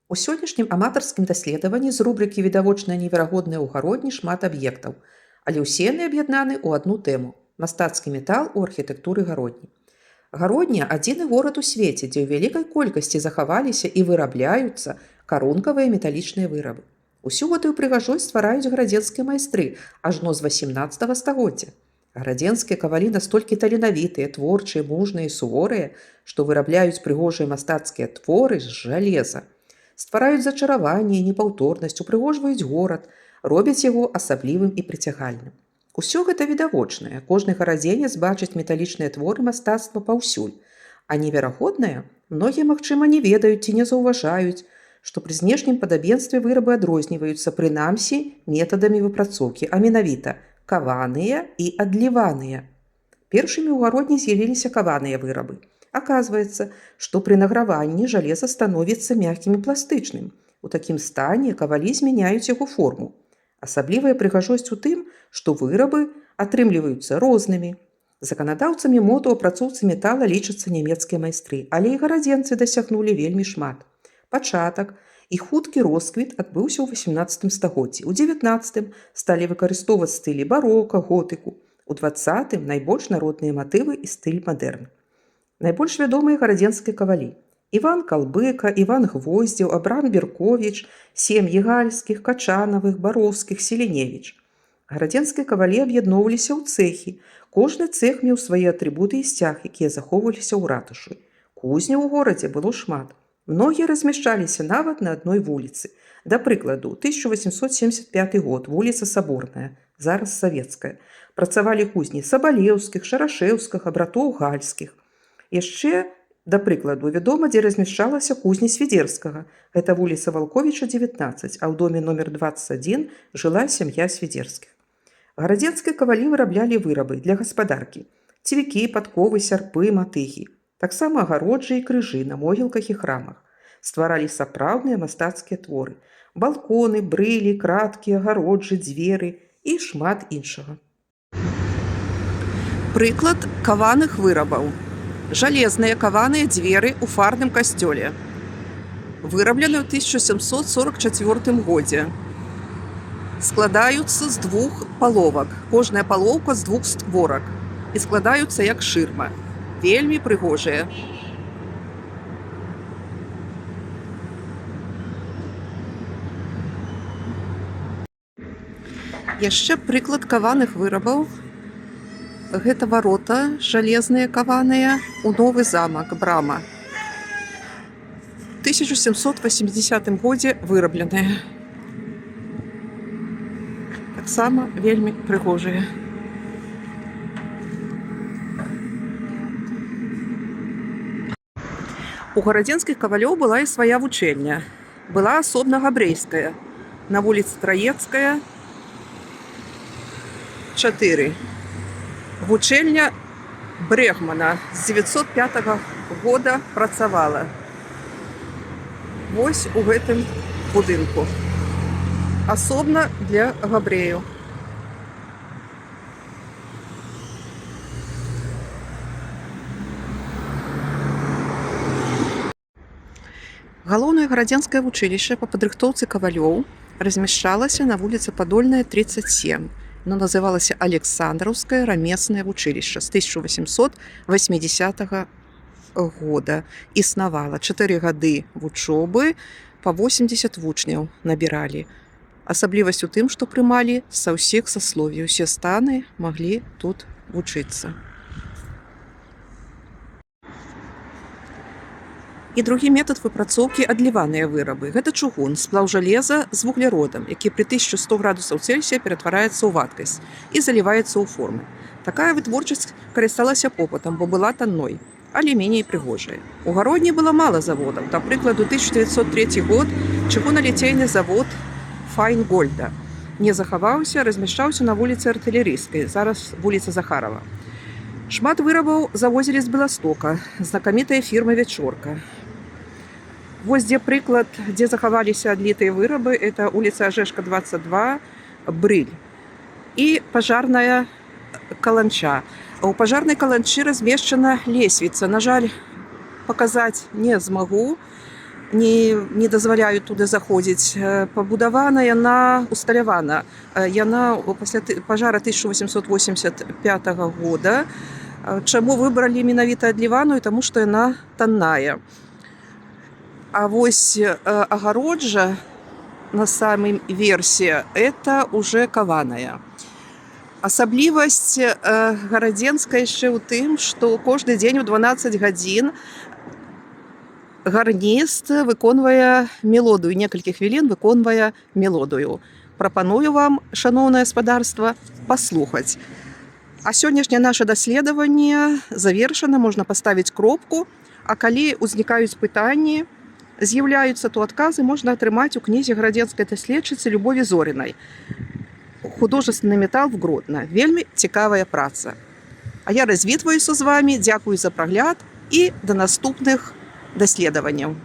У сённяшнім аматарскім даследаванні з рубрыкі «Відавочна неверагодныя ўгародні» шмат аб'ектаў, але ўсе яны аб'яднаны ў адну тэму – мастацкі метал у архітэктуры гародні. Гародня – адзіны горад у свеце, дзе ў вялікай колькасці захаваліся і вырабляюцца карункавыя металічныя вырабы. Усю гэтую прыгажосць ствараюць гарадзенскія майстры ажно з 18 стагоддзя. Гарадзенскія кавалі настолькі таленавітыя, творчыя, мужныя і суворыя, што вырабляюць прыгожыя мастацкія творы з жалеза. Ствараюць зачараванне і непаўторнасць, упрыгожваюць горад, робяць яго асаблівым і прыцягальным. Усё гэта відавочнае. Кожны гарадзенец бачыць металічныя творы мастацтва паўсюль. А неверагоднае многія, магчыма, не ведаюць ці не заўважаюць, што пры знешнім падабенстве вырабы адрозніваюцца прынамсі метадамі выпрацоўкі, а менавіта каваныя і адліваныя. Першымі ў гародні з'явіліся каваныя вырабы. Аказваецца, што пры награванні жалеза становіцца мяккім і пластычным. У такім стане кавалі змяняюць яго форму. Асаблівая прыгажосць у тым, што вырабы атрымліваюцца рознымі. Заканадаўцамі моду ў апрацоўцы метала лічацца нямецкія майстры, але і гарадзенцы дасягнулі вельмі шмат. Пачатак і хуткі росквіт адбыўся ў 18 стагоддзі. У 19 сталі выкарыстоўваць стылі барока, готыку. У 20 найбольш народныя матывы і стыль мадэрн. Найбольш вядомыя гарадзенскія кавалі – Іван Калбыка, Іван Гвоздзеў, Абрам Берковіч, сем'і Гальскіх, Качанавых, Бароўскіх, Селеневіч. Гарадзенскія кавалі аб'ядноўваліся ў цэхі. Кожны цэх меў свае атрыбуты і сцяг, якія захоўваліся ў ратушы. Кузняў у горадзе было шмат. Многія размяшчаліся нават на адной вуліцы. Да прыкладу, 1875 год, вуліца Саборная, зараз савецкая. Працавалі кузні Сабалеўскіх, Шарашэўскага, братоў Гальскіх. Яшчэ, да прыкладу, вядома, дзе размяшчалася кузня Свідзерскага. Гэта вуліца Валковіча, 19, а ў доме номер 21 жыла сям'я Свідзерскіх. Гарадзенскія кавалі выраблялі вырабы для гаспадаркі. Цівікі, падковы, сярпы, матыгі. Таксама агароджы і крыжы на могілках і храмах. Стваралі сапраўдныя мастацкія творы. Балконы, брылі, краткі, агароджы, дзверы і шмат іншага. Прыклад каваных вырабаў. Жалезныя каваныя дзверы ў фарным касцёле. Выраблены ў 1744 годзе. Складаюцца з двух паловак. Кожная палоўка з двух створак. І складаюцца як шырма. Вельмі прыгожыя. Яшчэ прыклад каваных вырабаў. Гэта варота жалезныя каваныя ў новы замак, брама. У 1780 годзе вырабленыя. Таксама вельмі прыгожыя. У гарадзенскіх кавалёў была і свая вучэльня. Была асобна габрэйская. На вуліцы Траецкая, 4. Вучэльня Брэгмана з 905 года працавала. Вось у гэтым будынку. Асобна для габрэяў. Галоўнае гарадзенскае вучылішча па падрыхтоўцы кавалёў размяшчалася на вуліцы Падольная, 37. Оно называлася Александраўскае рамеснае вучылішча з 1880 года. Існавала 4 гады вучобы, па 80 вучняў набіралі. Асаблівасць у тым, што прымалі са ўсіх сасловій. Усе станы маглі тут вучыцца. І другі метад выпрацоўкі – адліваныя вырабы. Гэта чугун, сплаў жалеза з вугляродам, які пры 1100 градусаў Цельсія ператвараецца ў вадкасць і заліваецца ў формы. Такая вытворчасць карысталася попытам, бо была танной, але меней прыгожая. У гародні было мала заводаў. Да прыкладу, 1903 год чыгуналіцейны завод Файнгольда не захаваўся, размяшчаўся на вуліцы Артылерыйскай, зараз вуліца Захарова. Шмат вырабаў завозілі з Беластока, знакамітая фірма «Вечорка». Вось дзе прыклад, дзе захаваліся адлітыя вырабы, это улица Ажэшка, 22, брыль. І пажарная каланча. У пажарнай каланчы размешчана лесвіца. На жаль, паказаць не змагу. не дазваляюць туды заходзіць. Пабудавана яна усталявана. Яна пасля пажара 1885 года. Чаму выбралі менавіта адліваную? Таму што яна танная. А вось агароджа на самым версе это уже каваная. Асаблівасць гарадзенская яшчэ ў тым, што кожны дзень у 12 гадзін гарніст выконвае мелодыю, некалькі хвілін выконвае мелодыю. Прапаную вам, шаноўнае гаспадарства, паслухаць. А сённяшняе наша даследаванне завершана, можна паставіць кропку, а калі ўзнікаюць пытанні, з'яўляюцца, то адказы можна атрымаць у кнізе гарадзенскай даследчыцы Любові Зорінай «Художественный металл в Гродно». Вельмі цікавая праца. А я развітваюся з вами, дзякую за прагляд і да наступных даследаванняў.